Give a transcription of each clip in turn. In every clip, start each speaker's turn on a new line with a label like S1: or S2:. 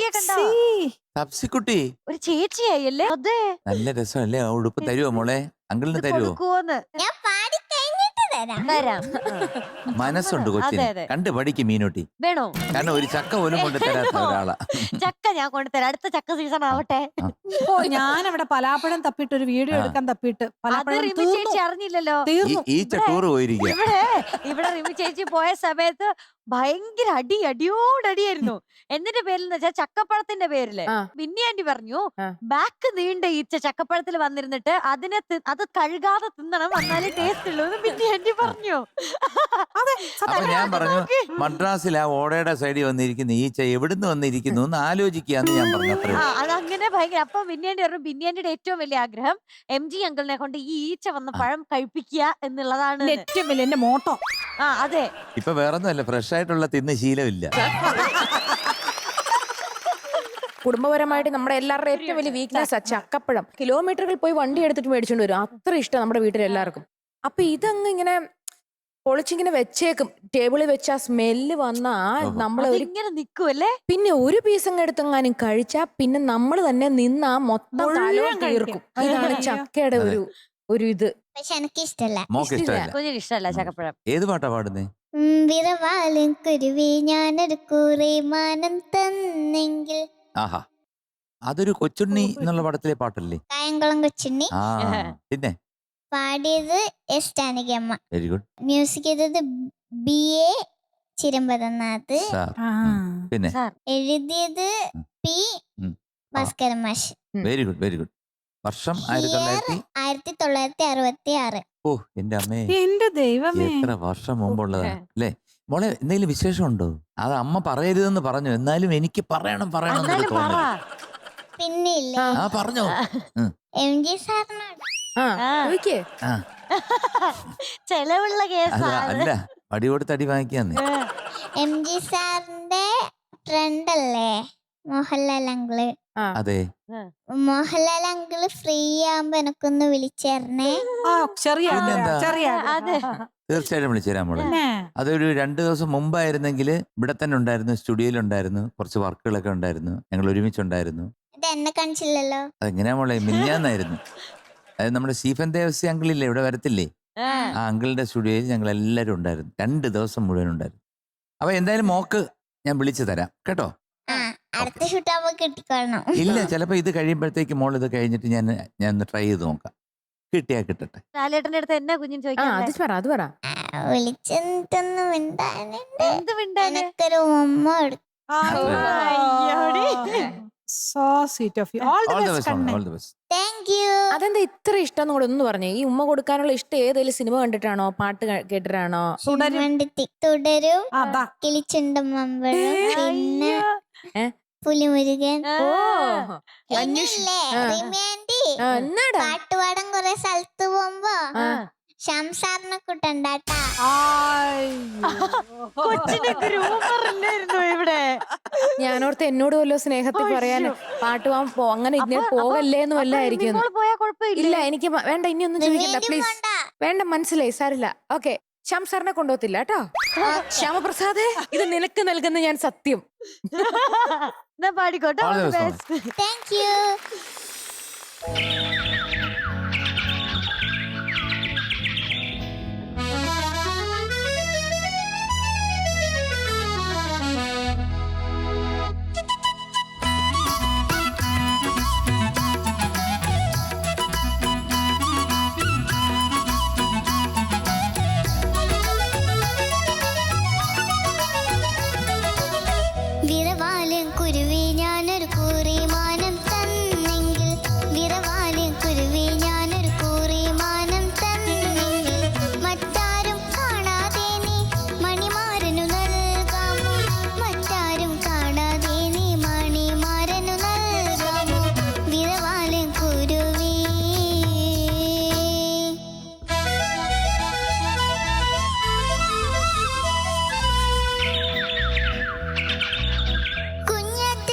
S1: ചേച്ചിയെ കണ്ടോ?
S2: തപ്സിക്കുട്ടി
S1: ഒരു ചേച്ചിയായി അല്ലേ? അതെ.
S2: നല്ല രസമല്ലേ? ആ ഉടുപ്പ് തരുവോ മോളെ? അങ്കിളിന് തരുവോ?
S1: കൊടുക്കുവോന്ന്
S3: ഞാൻ പാടി കഴിഞ്ഞിട്ട് തരാം.
S1: തരാം.
S2: മനസ്സുണ്ട് കൊച്ചിന്.
S1: അതെ, അതെ.
S2: കണ്ട് പഠിക്കും മീനൂട്ടി.
S1: വേണോ?
S2: കാരണം ഒരു ചക്ക പോലും കൊണ്ട് തരാത്ത ഒരാളാ.
S1: ചക്ക ഞാൻ കൊണ്ടുതരാം. അടുത്ത ചക്ക സീസൺ ആവട്ടെ.
S4: ഓ ഞാൻ അവിടെ പലാപ്പഴം തപ്പിട്ട് ഒരു വീഡിയോ എടുക്കാൻ തപ്പിട്ട്
S1: അത്
S4: പലാപ്പഴം
S1: റിമി ചേച്ചി അറിഞ്ഞില്ലല്ലോ.
S4: തീർന്നു.
S2: ഈ ടൂർ പോയിരിക്കുക.
S1: ഇവിടെ റിമി ചേച്ചി പോയ സമയത്ത് ഭയങ്കര അടിയോടടിയായിരുന്നു. എന്തിന്റെ പേരിൽ വെച്ചാൽ ചക്കപ്പഴത്തിന്റെ പേരില്. മിന്നി ആന്റി പറഞ്ഞു ബാക്ക് നീണ്ട ഈച്ച ചക്കപ്പഴത്തിൽ വന്നിരുന്നിട്ട് അത് കഴുകാതെ തിന്നണം, എന്നാലേ ടേസ്റ്റ് ഉള്ളൂ എന്ന് മിന്നി ആന്റി പറഞ്ഞു.
S2: അപ്പൊ ഞാൻ പറഞ്ഞു മദ്രാസിൽ ആ ഓടയുടെ സൈഡിൽ വന്നിരിക്കുന്ന ഈച്ച എവിടുന്ന് വന്നിരിക്കുന്നു എന്ന് ആലോചിക്കാന്ന് ഞാൻ പറഞ്ഞു. അത്രേ
S1: അതങ്ങനെ ഭയങ്കര. അപ്പൊ മിന്നി പറഞ്ഞു ബിന്നി ഏറ്റവും വലിയ ആഗ്രഹം MG അങ്കിളിനെ കൊണ്ട് ഈ ഈച്ച വന്ന പഴം കഴിപ്പിക്കുക എന്നുള്ളതാണ്.
S4: ഏറ്റവും വലിയ എന്റെ മോട്ടോ.
S1: അതെ.
S2: ഇപ്പൊ വേറൊന്നുമല്ല, ഫ്രഷ് ആയിട്ടുള്ള തിന്ന് ശീലമില്ല.
S5: കുടുംബപരമായിട്ട് നമ്മുടെ എല്ലാവരുടെ ഏറ്റവും വലിയ വീക്ക്നെസ് ചക്കപ്പഴം. കിലോമീറ്ററുകൾ പോയി വണ്ടി എടുത്തിട്ട് മേടിച്ചോണ്ട് വരും. അത്ര ഇഷ്ടം നമ്മുടെ വീട്ടിൽ എല്ലാവർക്കും. അപ്പൊ ഇതങ്ങ് ഇങ്ങനെ പൊളിച്ചിങ്ങനെ വെച്ചേക്കും. ടേബിളിൽ വെച്ച ആ സ്മെല്ല് വന്നാ നമ്മളെ
S1: ഇങ്ങനെ നിക്കുവല്ലേ.
S5: പിന്നെ ഒരു പീസങ്ങ് എടുത്തെങ്ങാനും കഴിച്ചാ പിന്നെ നമ്മൾ തന്നെ നിന്ന് ആ മൊത്തം തീർക്കും. ഇതാണ് ചക്കയുടെ ഒരു ഇത്.
S3: പക്ഷെ എനിക്ക് ഇഷ്ടല്ല.
S1: കുഞ്ഞിന് ഇഷ്ടമല്ല ചക്കപ്പഴം.
S2: ഏത് പാട്ടാ പാടുന്നേ?
S3: വിറവാലും കുരുവി ഞാനൊരു കുറെ മാനം തന്നെങ്കിൽ.
S2: ആഹാ, അതൊരു കൊച്ചുണ്ണി എന്നുള്ള പടത്തിലെ പാട്ടല്ലേ?
S3: കായംകുളം കൊച്ചുണ്ണി.
S2: പിന്നെ
S3: പാടിയത് എസ് ജാനകിയമ്മ.
S2: Very good.
S3: മ്യൂസിക് ചെയ്തത് BA ചിരമ്പരനാഥ്.
S2: പിന്നെ
S3: എഴുതിയത് P ഭാസ്കരൻ മാഷ്.
S2: Very good, very good. വർഷം
S3: 1966.
S2: ഓ എന്റെ അമ്മേ,
S4: എന്റെ ദൈവമേ,
S2: എത്ര വർഷം മുമ്പുള്ളതാ അല്ലേ? മോളെ എന്തെങ്കിലും വിശേഷമുണ്ടോ? അത് അമ്മ പറയരുതെന്ന് പറഞ്ഞു, എന്നാലും എനിക്ക് പറയണം എന്നൊരു തോന്നൽ.
S3: പിന്നെ ഇല്ലേ
S2: പറഞ്ഞോ.
S3: MG സാറിനോട്
S1: ചെലവുള്ള കേസാ.
S2: അല്ല, അടി കൊടുത്ത് അടി വാങ്ങിക്കാന്ന്.
S3: MG സാറിന്റെ ഫ്രണ്ട് അല്ലേ മോഹൻലാൽ അങ്കിള്?
S2: അതെ.
S3: മോഹൻലാൽ അങ്കിള് ഫ്രീ ആവുമ്പോ എനക്കൊന്ന് വിളിച്ചേരണേ.
S2: തീർച്ചയായിട്ടും വിളിച്ചുതരാം മോളെ. അതൊരു 2 ദിവസം മുമ്പായിരുന്നെങ്കിൽ ഇവിടെ തന്നെ ഉണ്ടായിരുന്നു, സ്റ്റുഡിയോയിലുണ്ടായിരുന്നു, കുറച്ച് വർക്കുകളൊക്കെ ഉണ്ടായിരുന്നു, ഞങ്ങൾ ഒരുമിച്ചുണ്ടായിരുന്നു.
S3: ഇത് എന്നെ കാണിച്ചില്ലല്ലോ.
S2: അതെങ്ങനെയാ മോളെ? മിനിഞ്ഞാന്നായിരുന്നു. അതായത് നമ്മുടെ സ്റ്റീഫൻ ദേവസി അങ്കിളില്ലേ, ഇവിടെ വരത്തില്ലേ, ആ അങ്കിളിന്റെ സ്റ്റുഡിയോയിൽ ഞങ്ങൾ എല്ലാവരും ഉണ്ടായിരുന്നു. 2 ദിവസം മുഴുവൻ ഉണ്ടായിരുന്നു. അപ്പൊ എന്തായാലും മോക്ക് ഞാൻ വിളിച്ചു തരാം കേട്ടോ.
S3: അടുത്ത ഷൂട്ടാകുമ്പോ കിട്ടിക്കോളണം.
S2: ഇല്ല, ചിലപ്പോ ഇത് കഴിയുമ്പോഴത്തേക്ക് മോൾ ഇത് കഴിഞ്ഞിട്ട് ഞാൻ ഒന്ന് ട്രൈ ചെയ്ത് നോക്കാം. കിട്ടിയാ കിട്ടട്ടെ.
S1: ലാലേട്ടന്റെ അടുത്ത് എന്നാ കുഞ്ഞിന് ചോദിക്കാൻ?
S3: വിളിച്ചൊന്നും മിണ്ടാനുണ്ട്.
S1: എന്ത് മിണ്ടാന്?
S3: എനിക്കൊരു ഉമ്മ കൊടുക്കും.
S4: So sweet of you. All the best, Kanne.
S2: All the best.
S3: Thank you.
S5: അതെന്താ ഇത്ര ഇഷ്ടം കൂടെ ഒന്ന് പറഞ്ഞേ? ഈ ഉമ്മ കൊടുക്കാനുള്ള ഇഷ്ടം ഏതെങ്കിലും സിനിമ കണ്ടിട്ടാണോ, പാട്ട് കേട്ടിട്ടാണോ?
S3: തുടരും, കിളിച്ചുണ്ടും മമ്പഴും, പിന്നെ പുലിമുരുകൻ. പാട്ടുപാടം കുറെ സ്ഥലത്ത് പോകുമ്പോ ഷംസാറിനെ കൂട്ടണ്ടാട്ടാ.
S1: ഇവിടെ
S5: ഞാനോർത്ത് എന്നോട് വല്ലോ സ്നേഹത്തിൽ പറയാൻ പാട്ട് അങ്ങനെ ഇങ്ങനെ പോകല്ലേ എന്ന് വല്ലായിരിക്കും. ഇല്ല, എനിക്ക് വേണ്ട, ഇനി ഒന്നും ചോദിക്കണ്ട പ്ലീസ്. വേണ്ട, മനസ്സിലായി, സാരില്ല. ഓക്കെ, ശ്യാംസാറിനെ കൊണ്ടുപോകത്തില്ല കേട്ടോ. ശ്യാമപ്രസാദേ, ഇത് നിനക്ക് നൽകുന്ന ഞാൻ സത്യം.
S1: പാടിക്കോട്ടെ.
S3: Thank you. വിറവാലും കുരുവി ഞാനൊരു കുറി മാനം തന്നെങ്കിൽ. വിറവാലും കുരുവി ഞാനൊരു കുറി മാനം തന്നെങ്കിൽ. മറ്റാരും കാണാതെ നീ മണിമാരനു നൽകാമോ? മറ്റാരും കാണാതെ നീ മണിമാരനു നൽകാമോ? വിറവാലും കുരുവി. കുഞ്ഞാറ്റ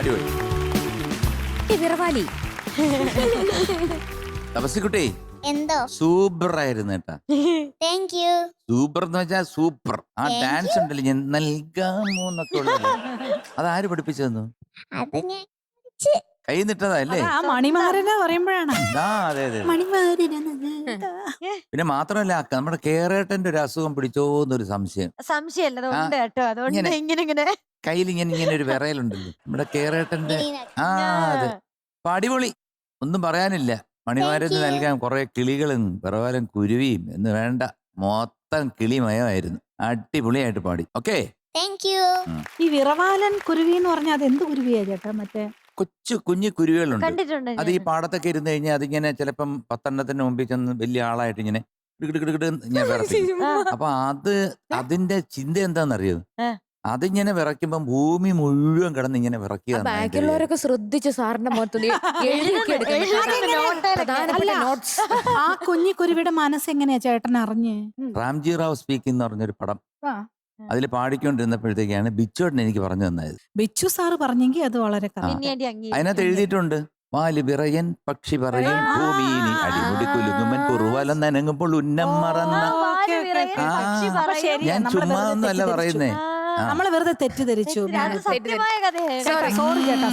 S2: അടിപൊളി.
S5: വിറവാലി.
S2: തപസ്സിക്കുട്ടി
S3: എന്തോ
S2: സൂപ്പർ ആയിരുന്നു കേട്ടാ.
S3: Thank you.
S2: സൂപ്പർ എന്ന് വെച്ചാൽ സൂപ്പർ. ആ
S3: Thank
S2: ഡാൻസ് ഉണ്ടല്ലോ, ഞാൻ നൽകാമോ എന്നൊക്കെ ഉള്ളത്, അതാര് പഠിപ്പിച്ചു തന്നു?
S3: അത് ഞാൻ
S2: കൈ നിട്ടതാ അല്ലേ?
S4: ആ മണിമാരനെ പറയുമ്പോഴാണ്
S2: ആ അതെ അതെ.
S4: മണിമാരന.
S2: പിന്നെ മാത്രമല്ല നമ്മുടെ കേരേട്ടന്റെ ഒരു അസുഖം പിടിച്ചോന്നൊരു സംശയം.
S1: സംശയമല്ല, അതുകൊണ്ട് കേട്ടോ, അതുകൊണ്ട്
S2: ഇങ്ങനെ.
S1: ഇങ്ങനെ
S2: കയ്യിൽ ഇങ്ങനെ ഒരു വിറയലുണ്ടല്ലോ നമ്മുടെ കേരേട്ടന്റെ. ആ അതെ. അപ്പൊ അടിപൊളി, ഒന്നും പറയാനില്ല. മണിമാരന്
S3: Thank you.
S2: നൽകാൻ കുറെ കിളികളും പിറവാലും കുരുവിയും എന്ന് വേണ്ട, മൊത്തം കിളിമയമായിരുന്നു. അടിപൊളിയായിട്ട് പാടി. ഓക്കെ.
S3: Thank you.
S4: ഈ വിറവാലൻ കുരുവി എന്ന് പറഞ്ഞാൽ അത് എന്ത് കുരുവിയാ ചേട്ടാ? മറ്റേ
S2: കൊച്ചു കുഞ്ഞു കുരുവികളുണ്ട്.
S1: കണ്ടിട്ടുണ്ട്
S2: അത് ഈ പാടത്തൊക്കെ ഇരുന്ന് കഴിഞ്ഞാൽ അതിങ്ങനെ ചിലപ്പം 10 മുമ്പിൽ ചെന്ന് വലിയ ആളായിട്ട് ഇങ്ങനെ ഇങ്ങനെ വിറപ്പിക്കും. അപ്പൊ അതിന്റെ ചിന്ത എന്താണെന്നറിയോ? അതിങ്ങനെ വിറയ്ക്കുമ്പം ഭൂമി മുഴുവൻ കിടന്ന് ഇങ്ങനെ വിറക്കുക.
S5: ബാക്കിയുള്ളവരൊക്കെ ശ്രദ്ധിച്ച് സാറിന്റെ മുഖത്ത്
S4: ആ കുഞ്ഞി കുരുവിയുടെ മനസ്സ് എങ്ങനെയാ ചേട്ടൻ അറിഞ്ഞ്?
S2: റാംജി റാവ് സ്പീക്കിംഗ് എന്ന് പറഞ്ഞൊരു പടം,
S4: ആ.
S2: അതിൽ പാടിക്കൊണ്ടിരുന്നപ്പോഴത്തേക്കാണ് ബിച്ചോട്ടൻ എനിക്ക് പറഞ്ഞു തന്നത്.
S4: ബിച്ചു സാറ് പറഞ്ഞെങ്കിൽ അത് വളരെ
S2: അതിനകത്ത് എഴുതിയിട്ടുണ്ട്, വാല് വിറയൻ പക്ഷി പറയും ഭൂമിയിനി അടിമുടി കുലുങ്ങുമൻ കുറുവാലം നനങ്ങുമ്പോൾ ഉന്നം മറന്ന. ഞാൻ ചുമ്മാ ഒന്നുമല്ല പറയുന്നേ.
S4: നമ്മള് വെറുതെ തെറ്റിദ്ധരിച്ചു.
S1: സത്യമായ കഥയാണ്.
S4: സോറി ചേട്ടാ,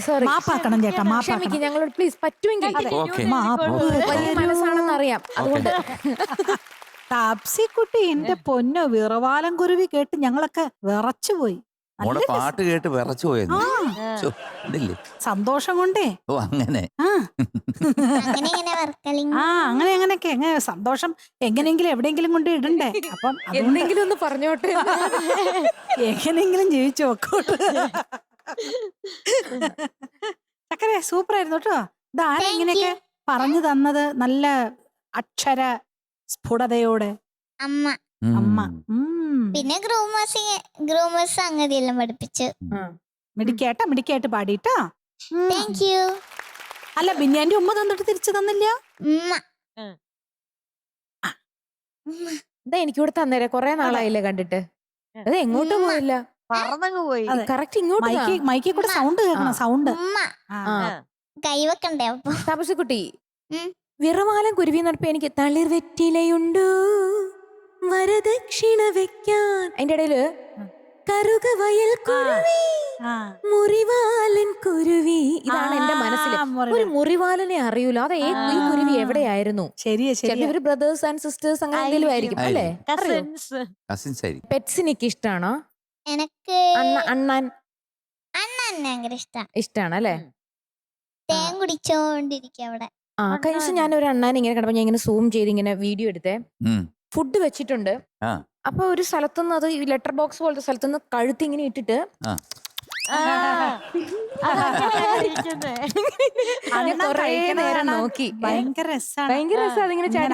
S5: സോറി.
S4: മാപ്പാക്കണം ചേട്ടാ, മാപ്പാക്കണം.
S5: ഞങ്ങളോട് പ്ലീസ് പറ്റുമെങ്കിൽ.
S2: ഓക്കെ.
S5: വലിയ മനസ്സാണെന്ന് അറിയാം, അതുകൊണ്ട്.
S4: താപ്സിക്കുട്ടി എന്റെ പൊന്നോ, വിറവാലൻ കുരുവി കേട്ട് ഞങ്ങളൊക്കെ വിറച്ചുപോയി.
S2: മോടെ പാട്ട് കേട്ട് വിറച്ചു പോയെന്ന്. ഇല്ലേ?
S4: സന്തോഷം കൊണ്ടേ.
S2: ഓ അങ്ങനെ.
S3: അങ്ങനെ ഇങ്ങനെ വർക്കലിങ്.
S4: അങ്ങനെയൊക്കെ എങ്ങനെ സന്തോഷം എങ്ങനെയെങ്കിലും എവിടെയെങ്കിലും കൊണ്ട് ഇടണ്ടേ. അപ്പം
S5: എന്തെങ്കിലും ഒന്ന് പറഞ്ഞോട്ടെ.
S4: എങ്ങനെയെങ്കിലും ജീവിച്ചു നോക്കോട്ട്. ചക്കരെ സൂപ്പർ ആയിരുന്നു കേട്ടോ. ഇതാരാ ഇങ്ങനെയൊക്കെ പറഞ്ഞു തന്നത്? നല്ല അക്ഷര സ്ഫുടതയോടെ
S3: അമ്മ.
S4: അമ്മ.
S3: പിന്നെ ഗ്രൂമേഴ്സ് സംഗതിയെല്ലാം പഠിപ്പിച്ചു.
S4: മിടിക്കായിട്ട് പാടിട്ടാ.
S3: Thank you.
S4: അല്ല ബിന്യാന്റെ ഉമ്മ തന്നിട്ട് തിരിച്ചു തന്നില്ല?
S5: ഇതാ എനിക്കിവിടെ തന്നേരെ, കൊറേ നാളായില്ലേ കണ്ടിട്ട്. അത് എങ്ങോട്ടും പോയില്ല,
S1: പറന്നങ്ങ് പോയി.
S5: കറക്റ്റ് ഇങ്ങോട്ട്.
S4: മൈക്കിൽ കൂടെ സൗണ്ട് കേൾക്കണം, സൗണ്ട്.
S3: ഉമ്മ കൈവക്കണ്ടേ അപ്പൊ?
S5: തപസ്സിക്കുട്ടി, വിറവാലൻ കുരുവി നടപ്പ എനിക്ക് തളിർ വെറ്റിലയുണ്ടോ വരദക്ഷിണ വെക്കാൻ. അതിന്റെ ഇടയില് കറുക വയൽ കുരുവി മുറിവാലൻ കുരുവി. ഇതാണ് എന്റെ മനസ്സിൽ. ഒരു മുറിവാലനെ അറിയൂല, അത് ഈ കുരുവി എവിടെയായിരുന്നു?
S4: ശരിയാ.
S5: ഒരു ബ്രദേഴ്സ് ആൻഡ് സിസ്റ്റേഴ്സ് അങ്ങനെ എന്തെങ്കിലും ആയിരിക്കും അല്ലേ? പെറ്റ്സിനൊക്കെ ഇഷ്ടാണോ?
S3: എനക്ക്
S5: അണ്ണാൻ
S3: ഭയങ്കര
S5: ഇഷ്ടാണ് അല്ലേ?
S3: തേൻ കുടിച്ചോണ്ടിരിക്കും അവിടെ.
S5: കഴിഞ്ഞ ദിവസം ഞാൻ ഒരു അണ്ണാൻ ഇങ്ങനെ കണ്ടപ്പോ ഞാൻ ഇങ്ങനെ സൂം ചെയ്ത് ഇങ്ങനെ വീഡിയോ എടുത്തേ. ഫുഡ് വെച്ചിട്ടുണ്ട്. അപ്പൊ ഒരു സ്ഥലത്തുനിന്ന് അത് ലെറ്റർ ബോക്സ് പോലത്തെ സ്ഥലത്തുനിന്ന് കഴുത്ത് ഇങ്ങനെ ഇട്ടിട്ട് കൊറേ നേരം നോക്കി.
S4: ഭയങ്കര
S5: രസം അതിങ്ങനെ ചാടി.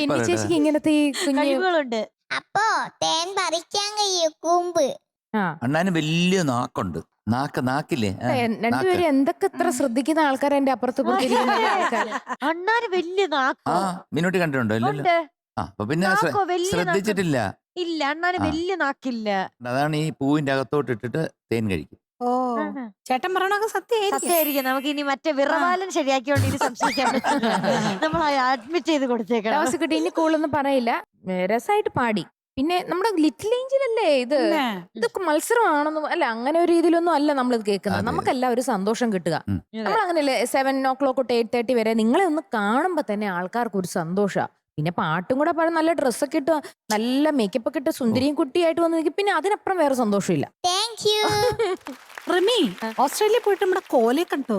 S5: പിന്നെ ചേച്ചിക്ക് ഇങ്ങനത്തെ ഈ കുഞ്ഞുങ്ങളുണ്ട്.
S3: അപ്പൊ തേൻ പറിക്കാൻ കഴിയോ? കൂമ്പ്.
S2: അണ്ണാന് വലിയ നാക്കുണ്ട്. നാക്കില്ലേ?
S5: രണ്ടുപേരും എന്തൊക്കെ ഇത്ര ശ്രദ്ധിക്കുന്ന ആൾക്കാർ എന്റെ അപ്പുറത്ത്
S1: അണ്ണാന് വലിയ നാക്കോ?
S2: മിന്നോട്ട് കണ്ടിട്ടുണ്ടോ? ഇല്ലല്ലോ. അപ്പൊ പിന്നെ ശ്രദ്ധിച്ചിട്ടില്ല.
S1: ഇല്ല, അണ്ണാന് വലിയ നാക്കില്ല.
S2: അതാണ് ഈ പൂവിന്റെ അകത്തോട്ട് ഇട്ടിട്ട് തേൻ കഴിക്കും.
S4: ഓ, ചേട്ടൻ പറയണൊക്കെ
S1: സത്യമായിരിക്കും. നമുക്ക് ഇനി മറ്റേ വിറവാലൻ ശരിയാക്കിയോണ്ട് ഇനി സംശയിക്കാൻ പറ്റില്ല. നമ്മൾ അഡ്മിറ്റ് ചെയ്ത് കൊടുത്തേക്കണം.
S5: ഇനി കൂടുതലൊന്നും പറയില്ല. രസമായിട്ട് പാടി. പിന്നെ നമ്മുടെ ലിറ്റിൽ ഏഞ്ചൽ അല്ലേ ഇത്? ഇതൊക്കെ മത്സരമാണെന്നും അല്ല, അങ്ങനെ ഒരു രീതിയിലൊന്നും അല്ല നമ്മളിത് കേൾക്കുന്നത്. നമുക്കെല്ലാം ഒരു സന്തോഷം കിട്ടുക. നമ്മൾ അങ്ങനെയല്ലേ 7 തൊട്ട് 8:30 വരെ നിങ്ങളെ ഒന്ന് കാണുമ്പോ തന്നെ ആൾക്കാർക്ക് ഒരു സന്തോഷാ. പിന്നെ പാട്ടും കൂടെ പാടും, നല്ല ഡ്രസ്സൊക്കെ ഇട്ട് നല്ല മേക്കപ്പ് ഒക്കെ ഇട്ട് സുന്ദരിയും കുട്ടിയായിട്ട് വന്ന് നിൽക്കും. പിന്നെ അതിനപ്പുറം വേറെ സന്തോഷമില്ല.
S3: Thank you.
S4: റിമി, ഓസ്ട്രേലിയ പോയിട്ട് നമ്മുടെ കോലെ കണ്ടോ?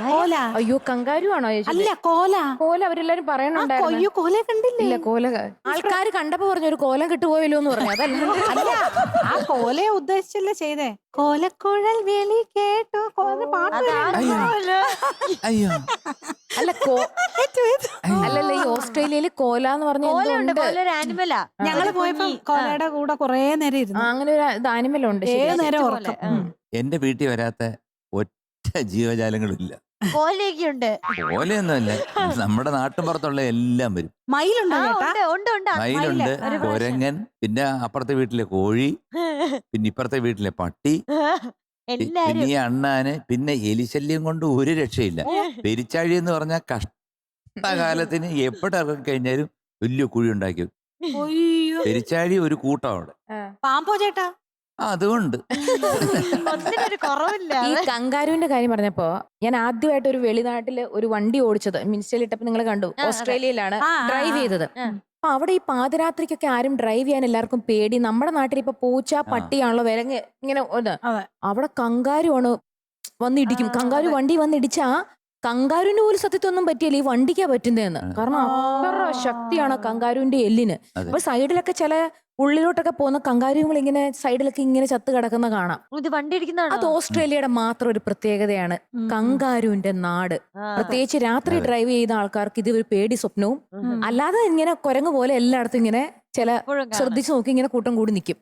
S4: കോല.
S5: അയ്യോ, കങ്കാരു ആണോ?
S4: അല്ല, കോല.
S5: കോല അവരെല്ലാരും പറയണുണ്ടായിരുന്നു.
S4: കോലെ കണ്ടില്ല.
S5: ഇല്ല, കോല ആൾക്കാർ കണ്ടപ്പോ പറഞ്ഞു ഒരു കോലം കിട്ടുപോയല്ലോ എന്ന് പറഞ്ഞു.
S4: അതല്ല, ആ കോലയെ ഉദ്ദേശിച്ചല്ലേ ചെയ്തേ. കോലക്കുഴൽ വിളി കേട്ടോ, കോല പാട്ട്.
S2: അയ്യോ,
S5: അല്ലല്ല, ഈ ഓസ്ട്രേലിയയില് കോല എന്ന് പറഞ്ഞ
S1: ആനിമലാ.
S4: ഞങ്ങള് പോയപ്പോ കോലയുടെ കൂടെ കൊറേ നേരം ഇരുന്നു.
S5: അങ്ങനെ ഒരു ആനിമലുണ്ട്.
S4: നേരം ഉറക്കം.
S2: എന്റെ വീട്ടിൽ വരാത്ത ഒറ്റ ജീവജാലങ്ങളില്ല.
S1: കോലയൊക്കെയുണ്ട്.
S2: കോലയൊന്നുമല്ല, നമ്മുടെ നാട്ടുപുറത്തുള്ള എല്ലാം വരും.
S4: മയിലുണ്ടോ?
S2: മയിലുണ്ട്, കൊരങ്ങൻ, പിന്നെ അപ്പുറത്തെ വീട്ടിലെ കോഴി, പിന്നെ ഇപ്പുറത്തെ വീട്ടിലെ പട്ടി, പിന്നെ
S1: എല്ലാരും
S2: ഈ അണ്ണാന്, പിന്നെ എലിശല്യം കൊണ്ട് ഒരു രക്ഷയില്ല. പെരിച്ചാഴി എന്ന് പറഞ്ഞാൽ കഷ്ടകാലത്തിന് എപ്പോഴും ഇറങ്ങി കഴിഞ്ഞാലും വലിയ കുഴി ഉണ്ടാക്കി വെക്കും.
S4: ഒയ്യോ.
S2: പെരിച്ചാഴി ഒരു കൂട്ടം അവിടെ.
S4: പാമ്പോ ചേട്ടാ?
S2: അതുകൊണ്ട്
S1: ഒന്നിനൊരു കുറവില്ല.
S5: ഈ കങ്കാരുവിന്റെ കാര്യം പറഞ്ഞപ്പോ ഞാൻ ആദ്യമായിട്ട് ഒരു വെളിനാട്ടില് ഒരു വണ്ടി ഓടിച്ചത് ഇൻസ്റ്റയിലിട്ടപ്പോ നിങ്ങൾ കണ്ടു. ഓസ്ട്രേലിയയിലാണ് ഡ്രൈവ് ചെയ്തത്. അപ്പൊ അവിടെ ഈ പാതിരാത്രിക്കൊക്കെ ആരും ഡ്രൈവ് ചെയ്യാൻ എല്ലാവർക്കും പേടി. നമ്മുടെ നാട്ടിൽ ഇപ്പൊ പൂച്ച പട്ടിയാണല്ലോ വിലങ്ങ് ഇങ്ങനെ അവിടെ കങ്കാരുവാണ് വന്നിടിക്കും. കങ്കാരു വണ്ടി വന്നിടിച്ചാ കങ്കാരുവിന് പോലും സത്യത്തൊന്നും പറ്റിയല്ല, ഈ വണ്ടിക്കാ പറ്റുന്നതെന്ന്. കാരണം അത്ര ശക്തിയാണ് കങ്കാരുവിന്റെ എല്ലിന്. അപ്പൊ സൈഡിലൊക്കെ ചില ഉള്ളിലോട്ടൊക്കെ പോകുന്ന കങ്കാരുകൾ ഇങ്ങനെ സൈഡിലൊക്കെ ഇങ്ങനെ ചത്ത് കിടക്കുന്ന കാണാം.
S1: ഇത് വണ്ടി ഇടിക്കുന്നതാണോ?
S5: അത് ഓസ്ട്രേലിയയുടെ മാത്രം ഒരു പ്രത്യേകതയാണ്. കങ്കാരുവിന്റെ നാട്. പ്രത്യേകിച്ച് രാത്രി ഡ്രൈവ് ചെയ്ത ആൾക്കാർക്ക് ഇത് ഒരു പേടി സ്വപ്നവും. അല്ലാതെ ഇങ്ങനെ കുരങ്ങ് പോലെ എല്ലായിടത്തും ഇങ്ങനെ ചില ശ്രദ്ധിച്ചു നോക്കി ഇങ്ങനെ കൂട്ടം കൂടി നിൽക്കും.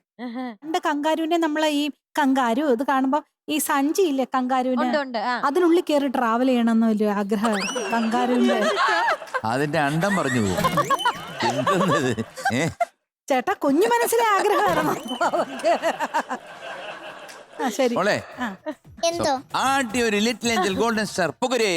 S4: പണ്ട് കങ്കാരുവിനെ നമ്മളെ ഈ കങ്കാരു ഇത് കാണുമ്പോ ഈ സഞ്ചി ഇല്ലേ കങ്കാരുവിന്, അതിനുള്ളിൽ കയറി ട്രാവൽ ചെയ്യണമെന്ന് വലിയ ആഗ്രഹമായിരുന്നു കങ്കാരുവിന്റെ.
S2: അതിന്റെ അണ്ടം പറഞ്ഞു പോകും. എന്തെന്നത്?
S4: ചേട്ടാ കുഞ്ഞു മനസ്സിലെ ആഗ്രഹമായിരുന്നു. ശരി.
S3: എന്തോ
S2: ആദ്യ ഒരു ലിറ്റിൽ ഏഞ്ചൽ ഗോൾഡൻ സ്റ്റാർ പുകരേ.